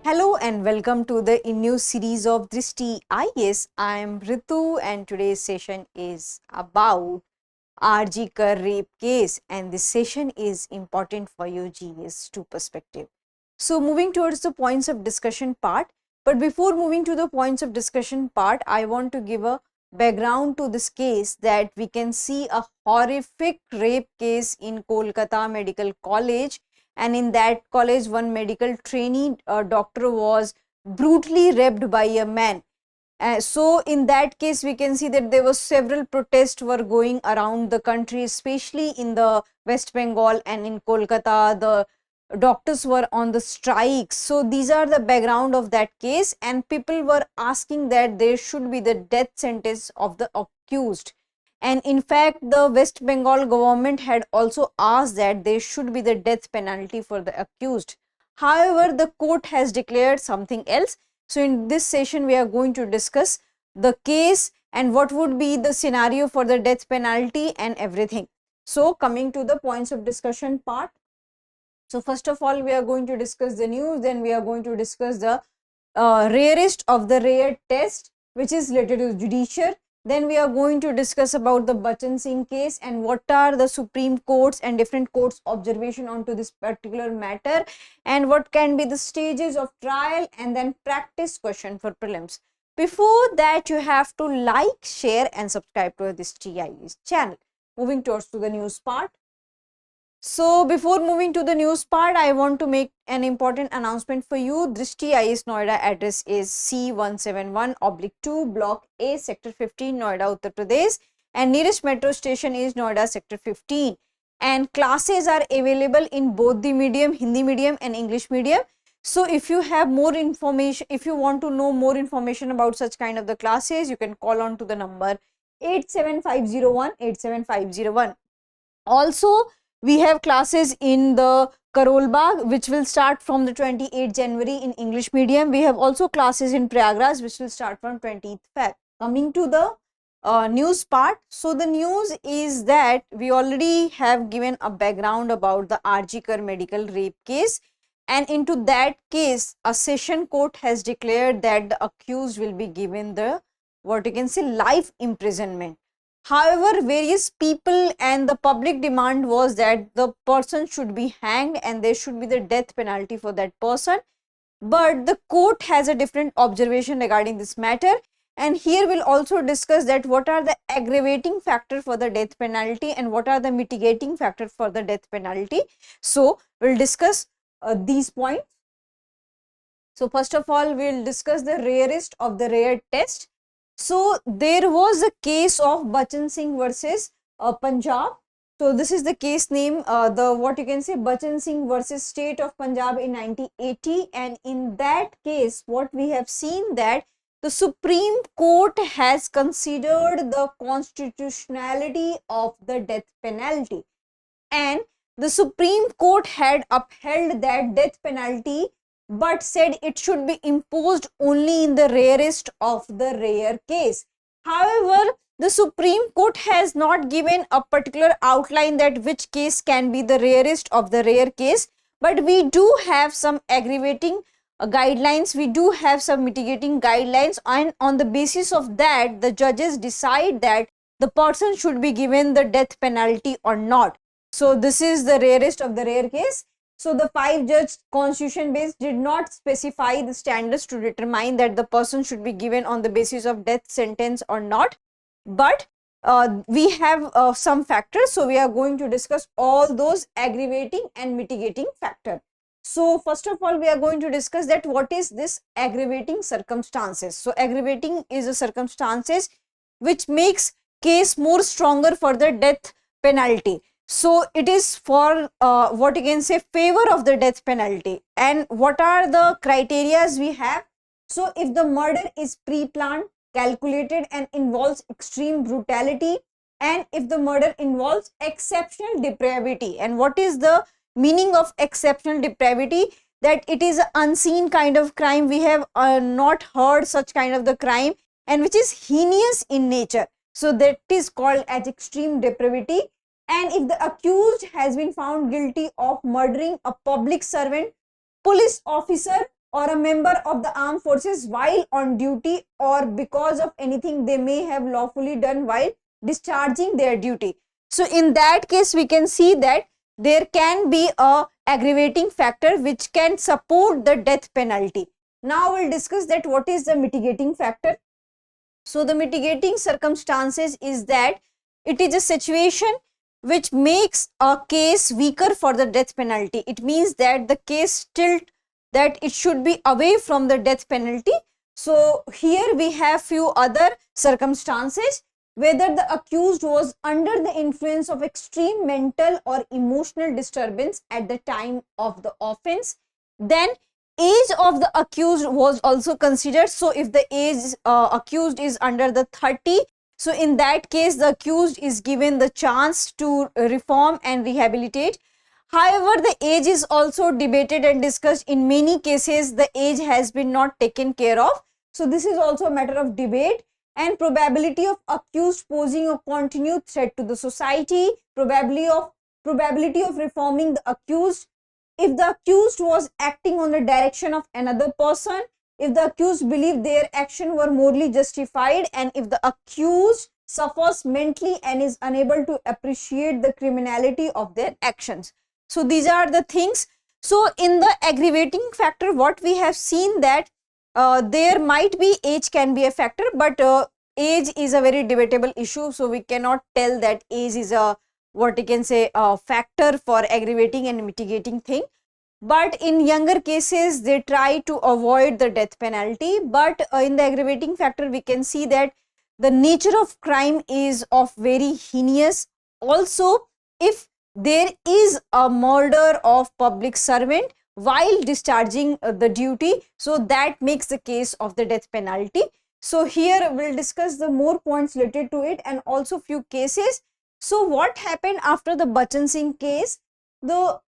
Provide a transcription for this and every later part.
Hello and welcome to the InNews series of Drishti IAS. I am Ritu and today's session is about 𝐷𝐸𝐾𝐲 rape case, and this session is important for your GS2 perspective. So moving towards the points of discussion part, but before moving to the points of discussion part, I want to give a background to this case that we can see a horrific rape case in Kolkata Medical College, and in that college one medical trainee doctor was brutally raped by a man. So in that case we can see that there were several protests were going around the country, especially in the West Bengal and in Kolkata the doctors were on the strikes. So these are the background of that case, and people were asking that there should be the death sentence of the accused. And in fact the West Bengal government had also asked that there should be the death penalty for the accused. However, the court has declared something else. So in this session we are going to discuss the case and what would be the scenario for the death penalty and everything. So coming to the points of discussion part. So first of all we are going to discuss the news, then we are going to discuss the rarest of the rare test which is related to judiciary. Then we are going to discuss about the Bachchan Singh case and what are the Supreme Courts and different courts observation onto this particular matter, and what can be the stages of trial, and then practice question for prelims. Before that you have to like, share and subscribe to this TIAS channel. Moving towards to the news part. So before moving to the news part, I want to make an important announcement for you. Drishti IAS Noida address is C171/2 Block A, Sector 15, Noida, Uttar Pradesh, and nearest metro station is Noida Sector 15. And classes are available in both the medium, Hindi medium and English medium. So if you have more information, if you want to know more information about such kind of the classes, you can call on to the number 87501 Also, we have classes in the Karol Bagh which will start from the 28th January in English medium. We have also classes in Prayagraj which will start from 20th Feb. Coming to the news part. So the news is that we already have given a background about the 𝐷𝐸𝐾𝐲 medical rape case, and into that case a session court has declared that the accused will be given the life imprisonment. However, various people and the public demand was that the person should be hanged and there should be the death penalty for that person. But the court has a different observation regarding this matter, and here we'll also discuss that what are the aggravating factors for the death penalty and what are the mitigating factors for the death penalty. So we'll discuss these points. So first of all we'll discuss the rarest of the rare test. So there was a case of Bachchan Singh versus Punjab. So this is the case name, Bachchan Singh versus State of Punjab in 1980, and in that case what we have seen that the Supreme Court has considered the constitutionality of the death penalty, and the Supreme Court had upheld that death penalty but said it should be imposed only in the rarest of the rare case. However, the Supreme Court has not given a particular outline that which case can be the rarest of the rare case, but we do have some aggravating guidelines, we do have some mitigating guidelines, and on the basis of that the judges decide that the person should be given the death penalty or not. So this is the rarest of the rare case. So the 5-judge constitution bench did not specify the standards to determine that the person should be given on the basis of death sentence or not, but we have some factors. So we are going to discuss all those aggravating and mitigating factors. So first of all we are going to discuss that what is this aggravating circumstances. So aggravating is a circumstances which makes case more stronger for the death penalty. So it is for favor of the death penalty. And what are the criterias we have? So if the murder is pre-planned, calculated and involves extreme brutality, and if the murder involves exceptional depravity. And what is the meaning of exceptional depravity? That it is an unseen kind of crime, we have not heard such kind of the crime, and which is heinous in nature. So that is called as extreme depravity. And if the accused has been found guilty of murdering a public servant, police officer or a member of the armed forces while on duty or because of anything they may have lawfully done while discharging their duty. So in that case, we can see that there can be a aggravating factor which can support the death penalty. Now we'll discuss that what is the mitigating factor. So the mitigating circumstances is that it is a situation which makes a case weaker for the death penalty. It means that the case tilt that it should be away from the death penalty. So here we have few other circumstances: whether the accused was under the influence of extreme mental or emotional disturbance at the time of the offense. Then age of the accused was also considered. So if the age accused is under the 30, so in that case the accused is given the chance to reform and rehabilitate. However, the age is also debated and discussed. In many cases the age has been not taken care of, so this is also a matter of debate. And probability of accused posing a continued threat to the society, probability of reforming the accused, if the accused was acting on the direction of another person, if the accused believed their action were morally justified, and if the accused suffers mentally and is unable to appreciate the criminality of their actions. So these are the things. So in the aggravating factor, what we have seen that there might be age can be a factor, but age is a very debatable issue, so we cannot tell that age is a what you can say a factor for aggravating and mitigating thing. But in younger cases they try to avoid the death penalty. But in the aggravating factor we can see that the nature of crime is of very heinous. Also, if there is a murder of public servant while discharging the duty, so that makes the case of the death penalty. So here we'll discuss the more points related to it and also few cases. So what happened after the Bachchan Singh case? The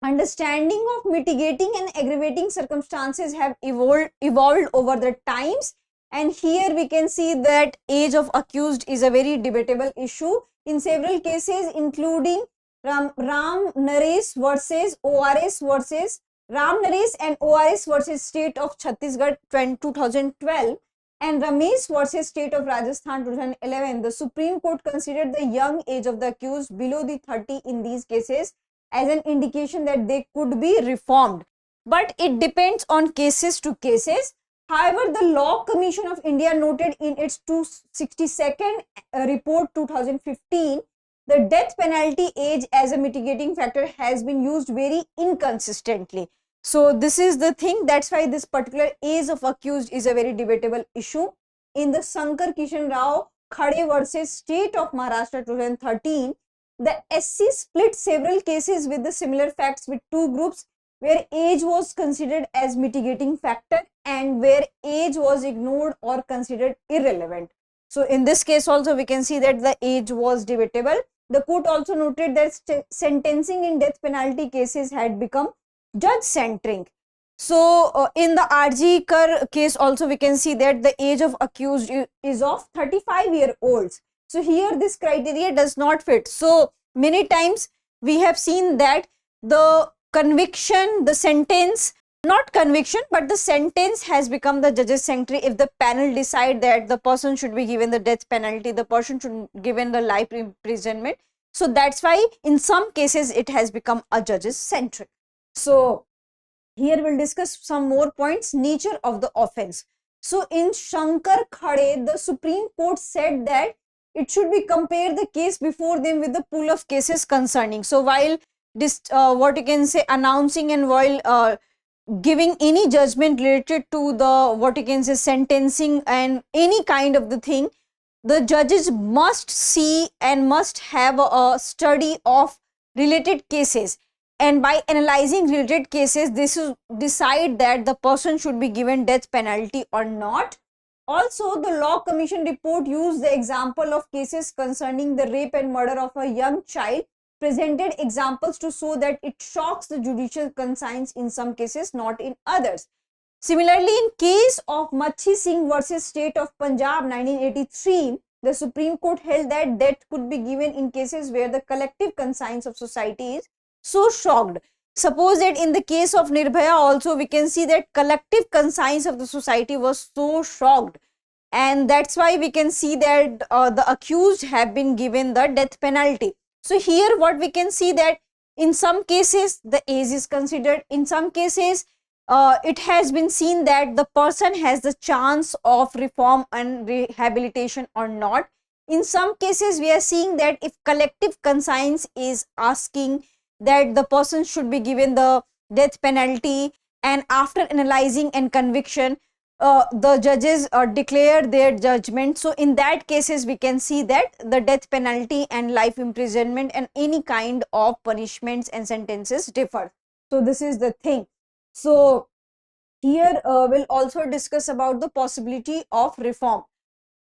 understanding of mitigating and aggravating circumstances have evolved over the times, and here we can see that age of accused is a very debatable issue in several cases, including Ram Naresh versus ORS versus Ram Naresh and ORS versus State of Chhattisgarh 2012 and Ramesh versus State of Rajasthan 2011. The Supreme Court considered the young age of the accused below the 30 in these cases as an indication that they could be reformed, but it depends on cases to cases. However, the Law Commission of India noted in its 262nd report 2015, the death penalty age as a mitigating factor has been used very inconsistently. So this is the thing, that's why this particular age of accused is a very debatable issue. In the Shankar Kishan Rao 𝐏𝐤𝐻 versus State of Maharashtra 2013, the SC split several cases with the similar facts with two groups where age was considered as mitigating factor and where age was ignored or considered irrelevant. So in this case also we can see that the age was debatable. The court also noted that sentencing in death penalty cases had become judge centric. So in the 𝐅𝐨𝐸𝐻𝐾 case also we can see that the age of accused is of 35-year-olds. So here this criteria does not fit. So many times we have seen that the conviction, the sentence, not conviction but the sentence has become the judge's sanctuary. If the panel decide that the person should be given the death penalty, the person should be given the life imprisonment. So that's why in some cases it has become a judge's sanctuary. So here we'll discuss some more points. Nature of the offense. So in Shankar 𝐏𝐤𝐻, the Supreme Court said that it should be compare the case before them with the pool of cases concerning. So while this what you can say announcing and while giving any judgment related to the what you can say sentencing and any kind of the thing, the judges must see and must have a study of related cases, and by analyzing related cases this will decide that the person should be given death penalty or not. Also, the Law Commission report used the example of cases concerning the rape and murder of a young child, presented examples to show that it shocks the judicial conscience in some cases, not in others. Similarly, in case of 𝐈𝐀𝐒 Singh versus State of Punjab 1983, the Supreme Court held that death could be given in cases where the collective conscience of society is so shocked Suppose that in the case of Nirbhaya also we can see that collective conscience of the society was so shocked, and that's why we can see that the accused have been given the death penalty. So here what we can see that in some cases the age is considered, in some cases it has been seen that the person has the chance of reform and rehabilitation or not. In some cases we are seeing that if collective conscience is asking that the person should be given the death penalty, and after analyzing and conviction the judges declare their judgment, so in that cases we can see that the death penalty and life imprisonment and any kind of punishments and sentences differ. So this is the thing. So here we'll also discuss about the possibility of reform.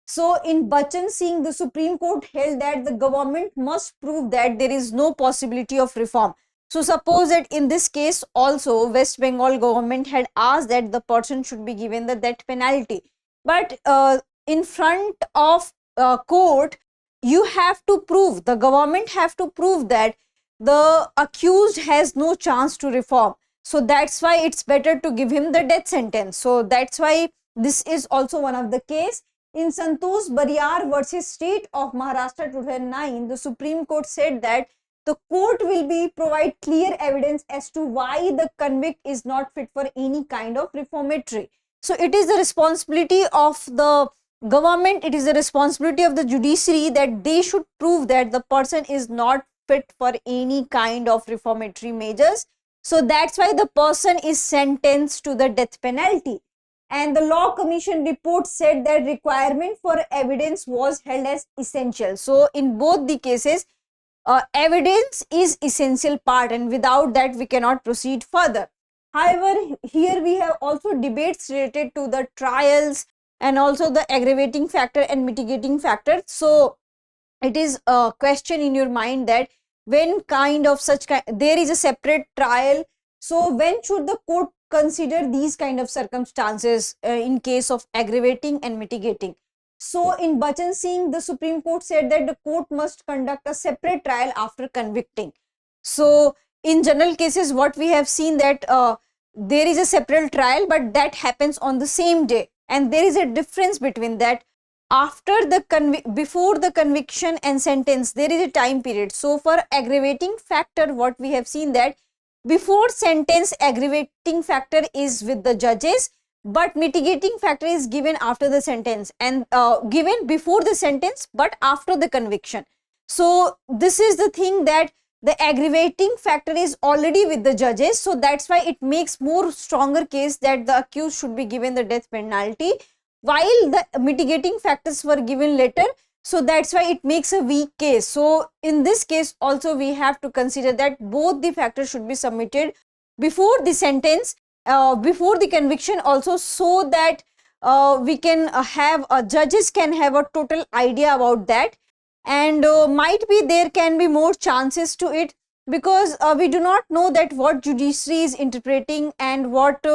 So in Bachchan Singh, the Supreme Court held that the government must prove that there is no possibility of reform. So suppose that in this case also West Bengal government had asked that the person should be given the death penalty, but in front of court you have to prove, the government have to prove that the accused has no chance to reform. So that's why it's better to give him the death sentence. So that's why this is also one of the case. In Santosh Bariyar versus State of Maharashtra 2009, the Supreme Court said that the court will be provide clear evidence as to why the convict is not fit for any kind of reformatory. So it is the responsibility of the government, it is the responsibility of the judiciary that they should prove that the person is not fit for any kind of reformatory measures. So that's why the person is sentenced to the death penalty. And the Law Commission report said that requirement for evidence was held as essential. So in both the cases, evidence is essential part, and without that we cannot proceed further. However, here we have also debates related to the trials and also the aggravating factor and mitigating factor. So it is a question in your mind that when kind of such there is a separate trial, so when should the court consider these kind of circumstances in case of aggravating and mitigating? So in Bachchan Singh, the Supreme Court said that the court must conduct a separate trial after convicting. So in general cases what we have seen that there is a separate trial, but that happens on the same day, and there is a difference between that. After the before the conviction and sentence there is a time period. So for aggravating factor what we have seen that before sentence aggravating factor is with the judges, but mitigating factor is given after the sentence, and given before the sentence but after the conviction. So this is the thing that the aggravating factor is already with the judges, so that's why it makes more stronger case that the accused should be given the death penalty, while the mitigating factors were given later. So that's why it makes a weak case. So in this case also we have to consider that both the factors should be submitted before the sentence, before the conviction also, so that we can have judges can have a total idea about that, and might be there can be more chances to it, because we do not know that what judiciary is interpreting and what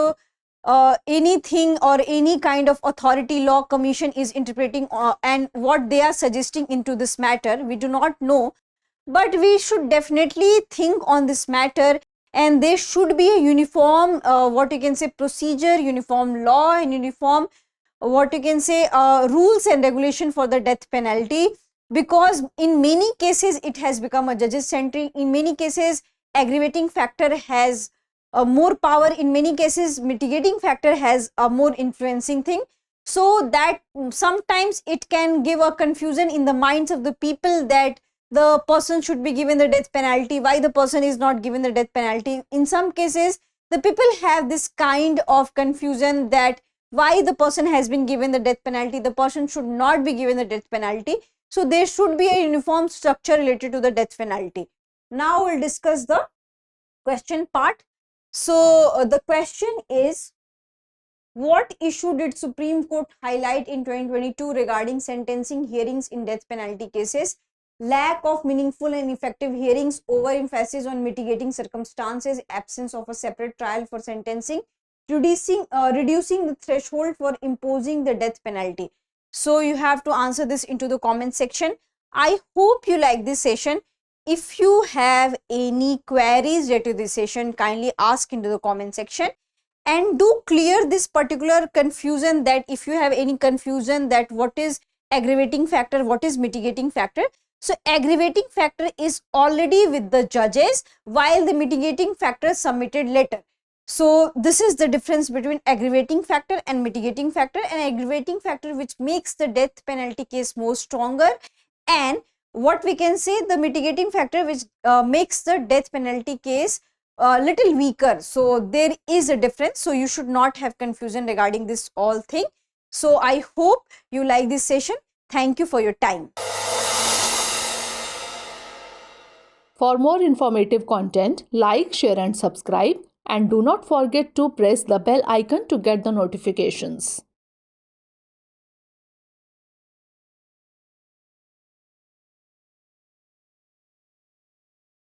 anything or any kind of authority law commission is interpreting and what they are suggesting into this matter, we do not know. But we should definitely think on this matter, and there should be a uniform what you can say procedure, uniform law, and uniform what you can say rules and regulation for the death penalty, because in many cases it has become a judges centric. In many cases aggravating factor has more power, in many cases mitigating factor has a more influencing thing, so that sometimes it can give a confusion in the minds of the people that the person should be given the death penalty, why the person is not given the death penalty. In some cases the people have this kind of confusion that why the person has been given the death penalty, the person should not be given the death penalty. So there should be a uniform structure related to the death penalty. Now we'll discuss the question part. So the question is, what issue did Supreme Court highlight in 2022 regarding sentencing hearings in death penalty cases? Lack of meaningful and effective hearings, overemphasis on mitigating circumstances, absence of a separate trial for sentencing, reducing the threshold for imposing the death penalty. So you have to answer this into the comment section. I hope you like this session. If you have any queries related to this session, kindly ask into the comment section, and do clear this particular confusion, that if you have any confusion that what is aggravating factor, what is mitigating factor. So aggravating factor is already with the judges, while the mitigating factor is submitted later. So this is the difference between aggravating factor and mitigating factor. And aggravating factor which makes the death penalty case more stronger, and what we can say, the mitigating factor which makes the death penalty case little weaker. So there is a difference. So you should not have confusion regarding this all thing. So I hope you like this session. Thank you for your time. For more informative content, like, share and subscribe, and do not forget to press the bell icon to get the notifications.